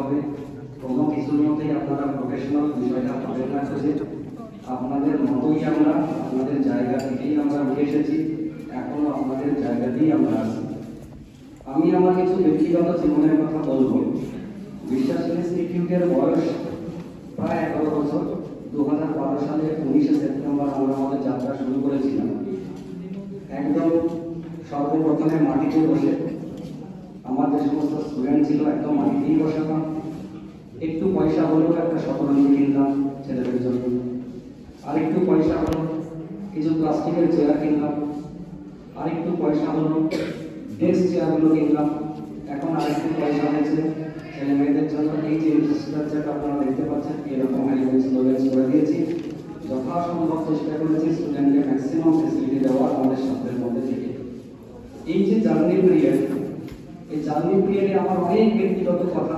হবে, কোনো কিছুর মধ্যেই আপনারা প্রফেশনাল বিষয়টা পাবেন না। খুঁজে আপনাদের মতোই আমরা, আপনাদের জায়গা থেকেই আমরা উঠে এসেছি, এখনো আপনাদের জায়গাতেই আমরা আছি। আমি আমার কিছু ব্যক্তিগত জীবনের কথা বলবো। বিশ্বাস ইনস্টিটিউটের বয়স প্রায় 11 বছর। 2012 সালে 19শে সেপ্টেম্বর আমরা আমাদের যাত্রা শুরু করেছিলাম। একদম সর্বপ্রথমে মাটিতে বসে, আমার যে সমস্ত স্টুডেন্ট ছিল একদম মাটিতেই বসাতাম। একটু পয়সা হলেও একটা শতরঞ্জি কিনলাম ছেলেদের জন্য, আর একটু পয়সা হলো কিছু প্লাস্টিকের চেয়ার কিনলাম, আর একটু পয়সা হলো ডেস্ক চেয়ারগুলো কিনলাম। এখন আরেকটু পয়সা হয়েছে ছেলে মেয়েদের জন্য এই যে ইনফ্রাস্ট্রাকচারটা আপনারা দেখতে পাচ্ছেন, এরকম স্লোগান করে দিয়েছি। যথাসম্ভব চেষ্টা করেছি স্টুডেন্টকে ম্যাক্সিমাম ফেসিলিটি দেওয়ার আমাদের সাধ্যের মধ্যে থেকে। এই যে জার্নি পিরিয়ড, এই জার্নি পিরিয়ডে আমার অনেক ব্যক্তিগত কথা